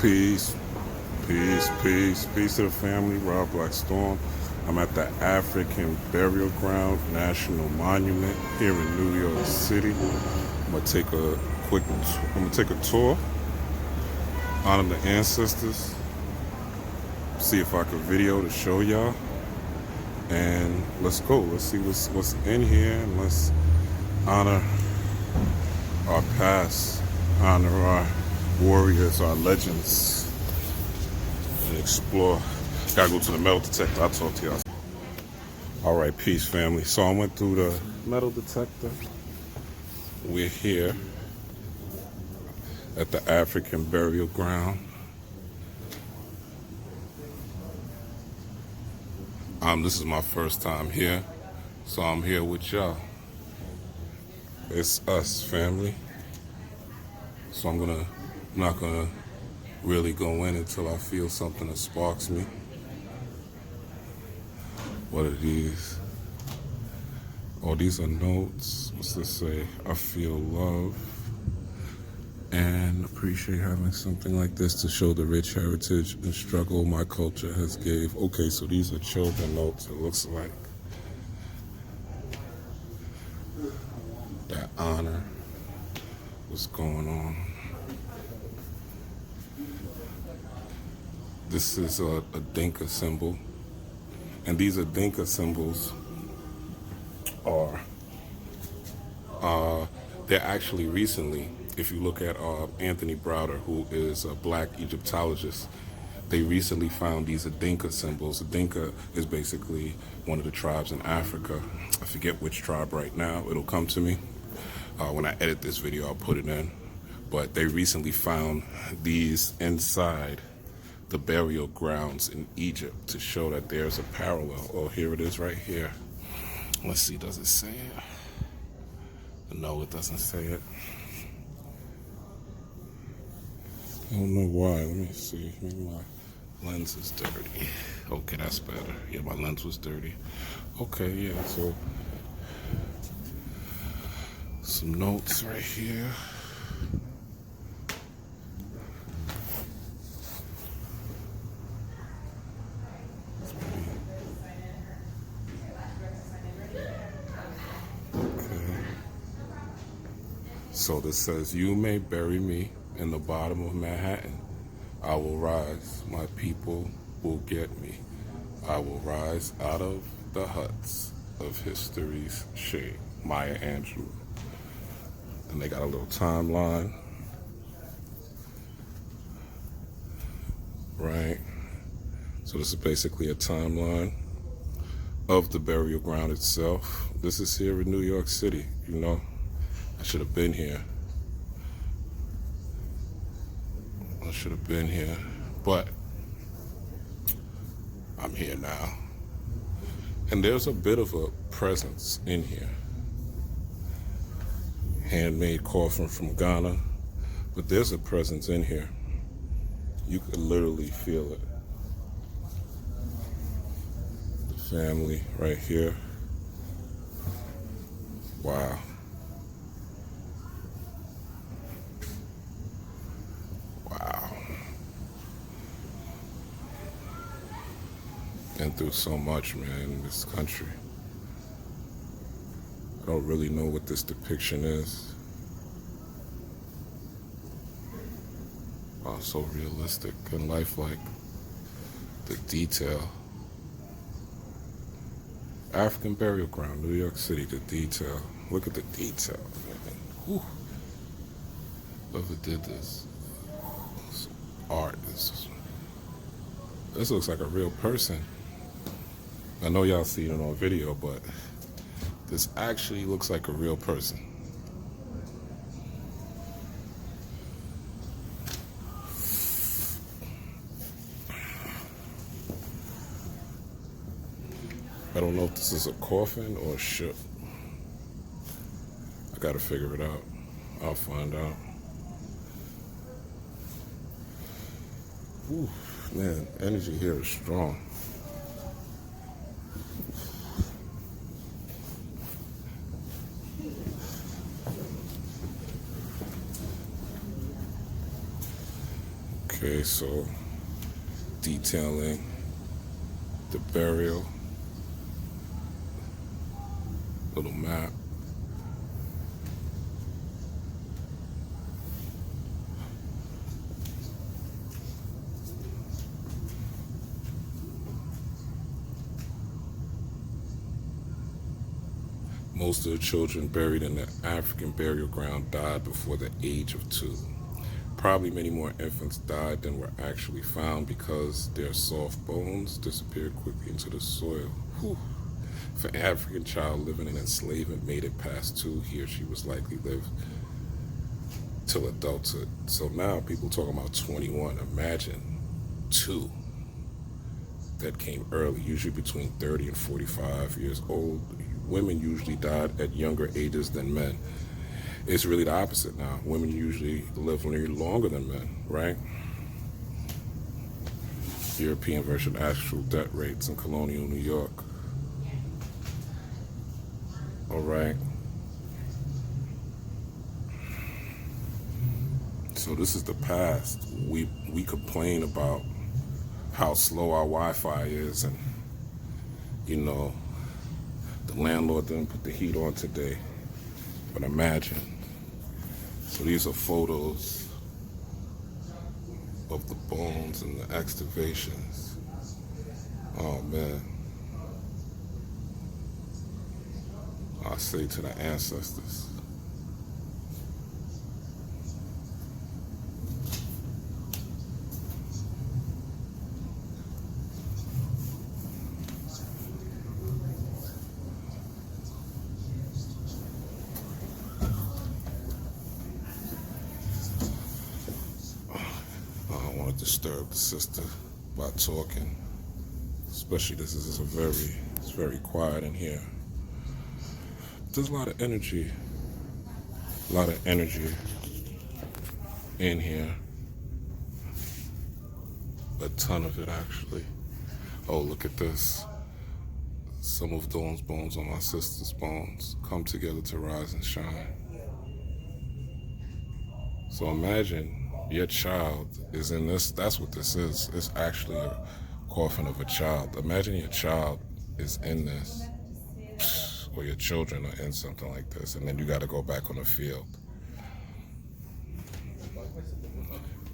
Peace, peace to the family. Rob Blackstorm. I'm at the African Burial Ground National Monument here in New York City. I'm gonna take a tour, honor the ancestors, see if I can video to show y'all, and let's go. Let's see what's in here, and let's honor our past, honor our warriors, our legends, and explore. Gotta go to the metal detector. I'll talk to y'all. All right, peace, family. So I went through the metal detector. We're here at the African Burial Ground. This is my first time here, so I'm here with y'all. It's us, family. So I'm not gonna really go in until I feel something that sparks me. What are these? Oh, these are notes. What's this say? I feel love and appreciate having something like this to show the rich heritage and struggle my culture has gave. Okay, so these are children notes, it looks like. That honor. What's going on? This is a Dinka symbol. And these Dinka symbols are, they're actually recently, if you look at Anthony Browder, who is a black Egyptologist, they recently found these Dinka symbols. Dinka is basically one of the tribes in Africa. I forget which tribe right now. It'll come to me. When I edit this video, I'll put it in. But they recently found these inside the burial grounds in Egypt to show that there's a parallel. Oh, here it is right here. Let's see, does it say it? No, it doesn't say it. I don't know why. Let me see. Maybe my lens is dirty. Okay, that's better. Yeah, my lens was dirty. Okay, yeah, so some notes right here. So this says, you may bury me in the bottom of Manhattan. I will rise. My people will get me. I will rise out of the huts of history's shade. Maya Angelou. And they got a little timeline. Right. So this is basically a timeline of the burial ground itself. This is here in New York City, you know. I should have been here. But I'm here now. And there's a bit of a presence in here. Handmade coffin from Ghana, but there's a presence in here. You could literally feel it. The family right here. Wow. Been through so much, man, in this country. I don't really know what this depiction is. Oh, so realistic and lifelike. The detail. African Burial Ground, New York City, the detail. Look at the detail, man. Whew. Whoever did this. This art. This looks like a real person. I know y'all seen it on video, but this actually looks like a real person. I don't know if this is a coffin or a ship. I gotta figure it out. I'll find out. Whew, man, energy here is strong. Okay. Okay, so detailing the burial, little map. Most of the children buried in the African burial ground died before the age of 2. Probably many more infants died than were actually found because their soft bones disappeared quickly into the soil. Whew. If an African child living in enslavement made it past 2, he or she was likely lived till adulthood. So now people talking about 21. Imagine 2 that came early, usually between 30 and 45 years old. Women usually died at younger ages than men. It's really the opposite now. Women usually live longer than men, right? European version actual death rates in colonial New York. All right. So this is the past. We complain about how slow our Wi-Fi is, and the landlord didn't put the heat on today. But imagine. So these are photos of the bones and the excavations. Oh man. I say to the ancestors. I don't want to disturb the sister by talking. Especially it's very quiet in here. There's a lot of energy in here. A ton of it, actually. Oh, look at this. Some of Dawn's bones on my sister's bones come together to rise and shine. So imagine your child is in this. That's what this is. It's actually a coffin of a child. Imagine your child is in this, or your children are in something like this, and then you got to go back on the field.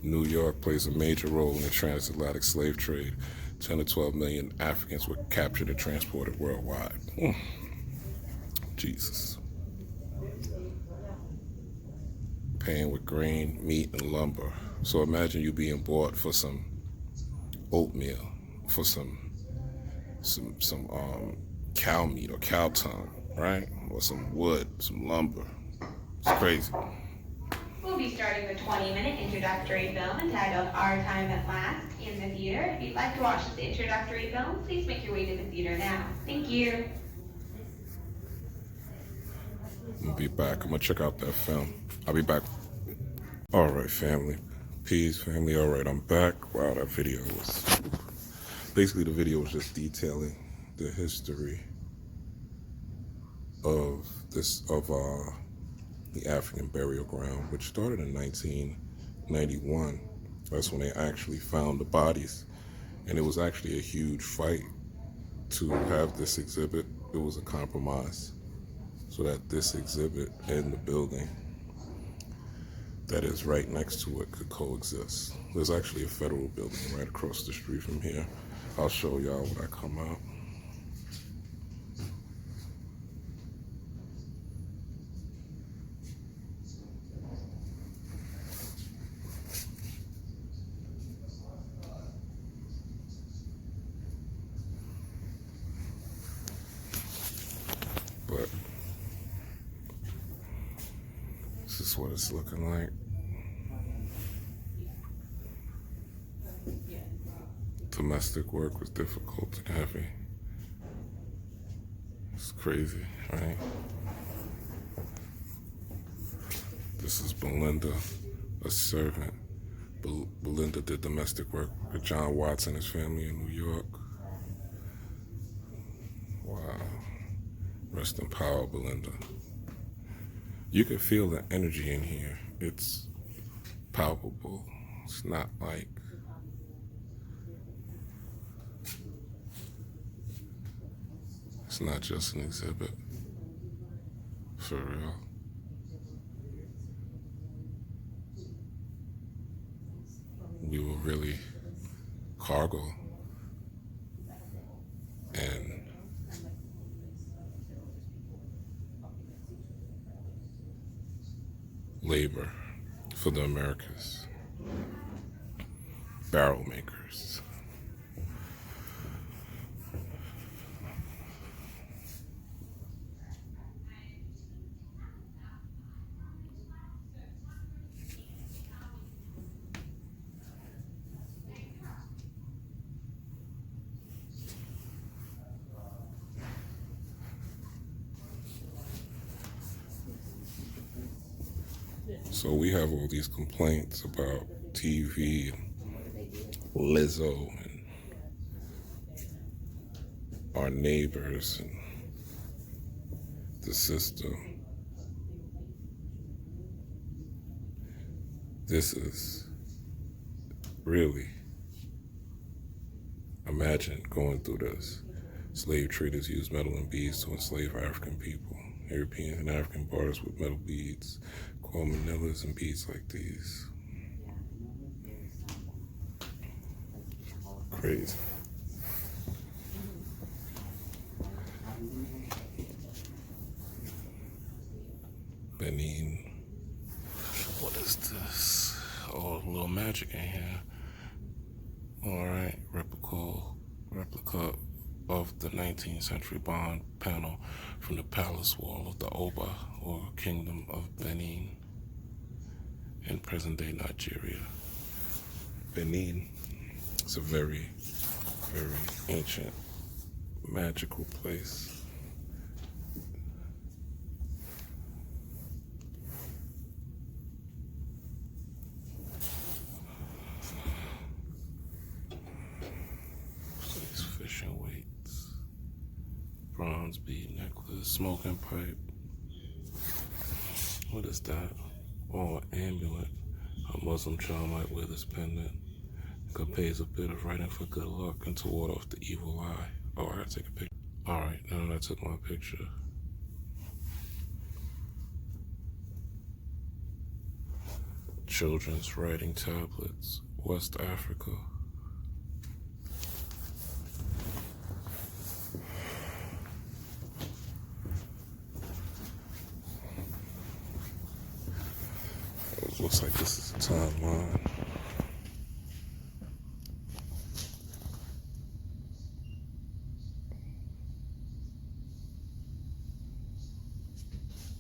New York plays a major role in the transatlantic slave trade. 10 to 12 million Africans were captured and transported worldwide. Jesus. Paying with grain, meat, and lumber. So imagine you being bought for some oatmeal, for some cow meat or cow tongue, right? Or some wood, some lumber. It's crazy. We'll be starting the 20-minute introductory film entitled Our Time at Last in the theater. If you'd like to watch this introductory film, please make your way to the theater now. Thank you. I'll be back. I'm going to check out that film. I'll be back. All right, family. Peace, family. All right, I'm back. Wow, that video was... Basically, the video was just detailing the history of the African burial ground, which started in 1991. That's when they actually found the bodies. And it was actually a huge fight to have this exhibit. It was a compromise so that this exhibit and the building that is right next to it could coexist. There's actually a federal building right across the street from here. I'll show y'all when I come out. But this is what it's looking like. Domestic work was difficult and heavy. It's crazy, right? This is Belinda, a servant. Belinda did domestic work with John Watts and his family in New York. Wow. Rest in power, Belinda. You can feel the energy in here. It's palpable. It's not like It's not just an exhibit. For real. We were really cargo and labor for the Americas. Barrel makers. So we have all these complaints about TV and Lizzo and our neighbors and the system. This is really, imagine going through this. Slave traders used metal and beads to enslave African people. Europeans and African barters with metal beads, called manillas and beads like these. Crazy. Benin. What is this? Oh, a little magic in here. Alright, replica of the 19th century bronze panel from the palace wall of the Oba, or Kingdom of Benin, in present-day Nigeria. Benin is a very, very ancient, magical place. These fishing weights, bronze bead necklace, smoking pipe. What is that? Oh, an amulet. A Muslim child might wear this pendant. It pays a bit of writing for good luck and to ward off the evil eye. Oh, I gotta take a picture. Alright, now that I took my picture. Children's writing tablets, West Africa. It looks like this is a timeline.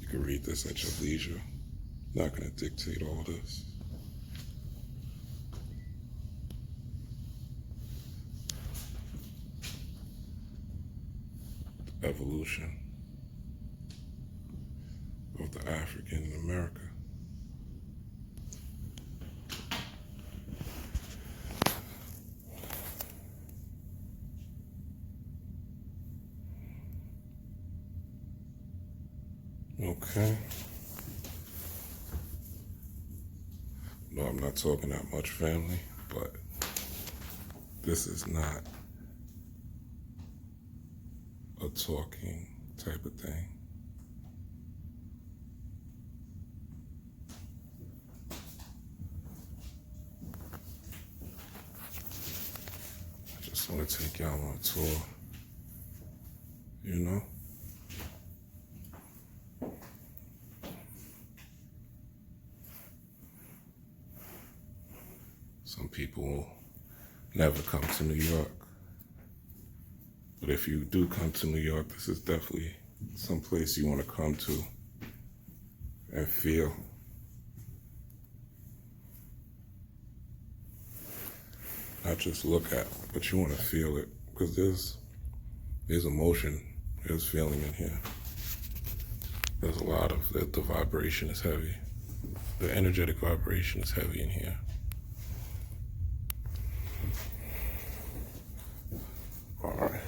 You can read this at your leisure. Not going to dictate all this. The evolution of the African in America. Okay. No, I'm not talking that much, family, but this is not a talking type of thing. I just want to take y'all on a tour, you know? Some people will never come to New York. But if you do come to New York, this is definitely some place you want to come to and feel. Not just look at, but you want to feel it. Because there's emotion, there's feeling in here. There's a lot of, the vibration is heavy. The energetic vibration is heavy in here. Alright,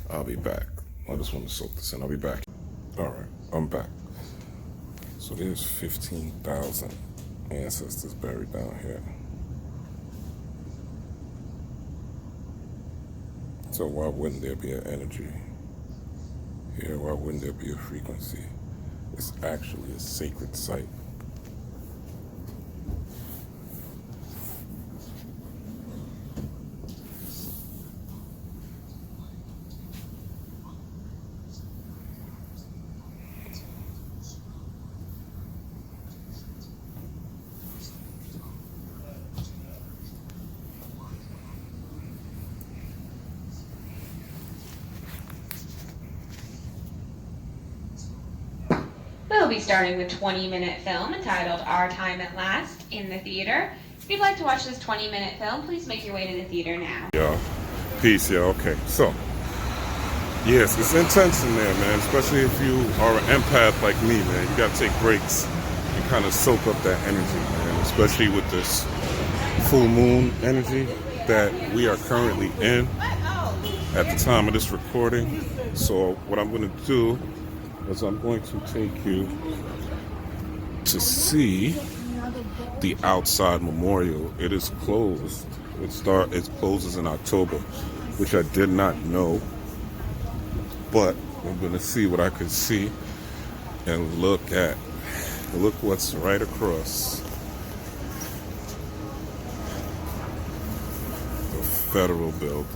I'll be back. I just want to soak this in. I'll be back. Alright, I'm back. So there's 15,000 ancestors buried down here. So why wouldn't there be an energy Yeah, why wouldn't there be a frequency? It's actually a sacred site. We'll be starting the 20-minute film entitled Our Time at Last in the theater. If you'd like to watch this 20-minute film, please make your way to the theater now. Yeah. Peace, yeah, okay. So, yes, it's intense in there, man. Especially if you are an empath like me, man. You gotta take breaks and kind of soak up that energy, man. Especially with this full moon energy that we are currently in at the time of this recording. So what I'm going to do is I'm going to take you to see the outside memorial. It is closed. It closes in October, which I did not know. But I'm going to see what I can see and look what's right across the federal building.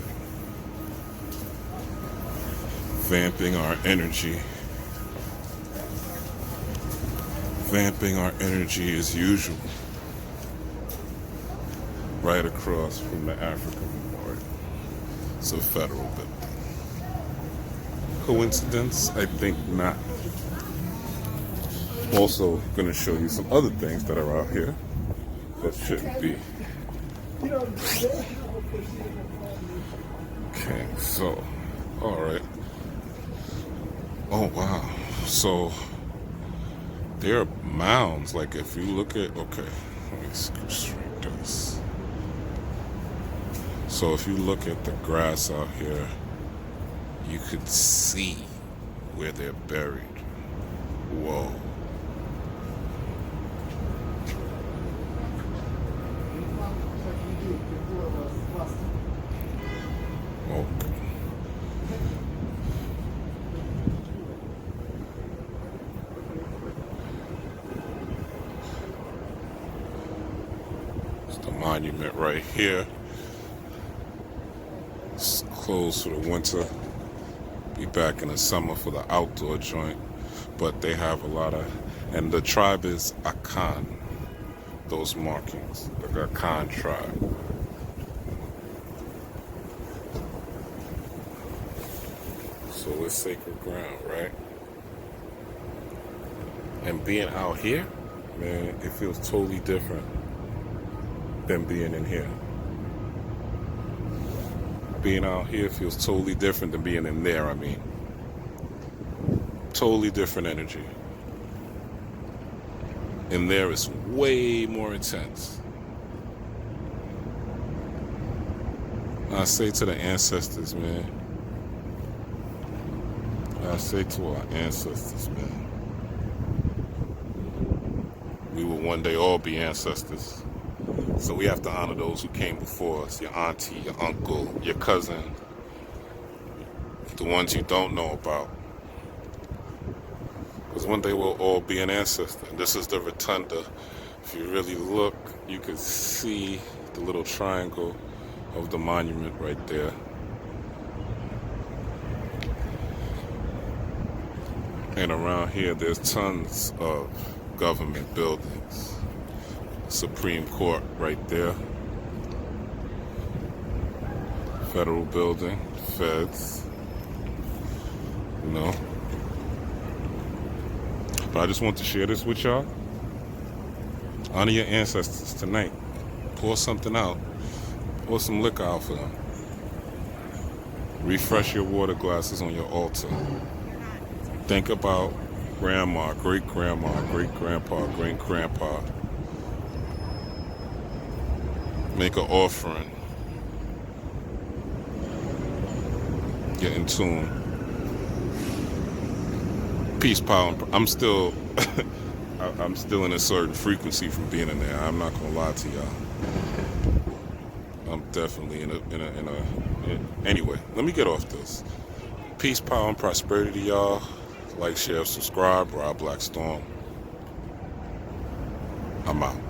Vamping our energy. Vamping our energy as usual. Right across from the African Memorial. It's a federal building. Coincidence? I think not. Also going to show you some other things that are out here that shouldn't be. Okay, so, alright. Oh, wow. So, there are mounds. Like, if you look at, okay, let me straight this. So, if you look at the grass out here, you could see where they're buried. Whoa. Okay. It's the monument right here. It's closed for the winter. Be back in the summer for the outdoor joint. But they have a lot of, and the tribe is Akan. Those markings, the Akan tribe. So it's sacred ground, right? And being out here, man, it feels totally different than being in here. Being out here feels totally different than being in there, I mean. Totally different energy. In there is way more intense. I say to the ancestors, man. I say to our ancestors, man. We will one day all be ancestors. So we have to honor those who came before us. Your auntie, your uncle, your cousin. The ones you don't know about. Because one day we'll all be an ancestor. And this is the rotunda. If you really look, you can see the little triangle of the monument right there. And around here, there's tons of government buildings. Supreme Court right there. Federal building, feds. You know. But I just want to share this with y'all. Honor your ancestors tonight. Pour something out. Pour some liquor out for them. Refresh your water glasses on your altar. Think about grandma, great-grandma, great-grandpa, great-grandpa. Make an offering. Get in tune. Peace, power. I'm still in a certain frequency from being in there. I'm not gonna lie to y'all. I'm definitely in a. Anyway, let me get off this. Peace, power, and prosperity, y'all. Like, share, subscribe. Rob Blackstorm. I'm out.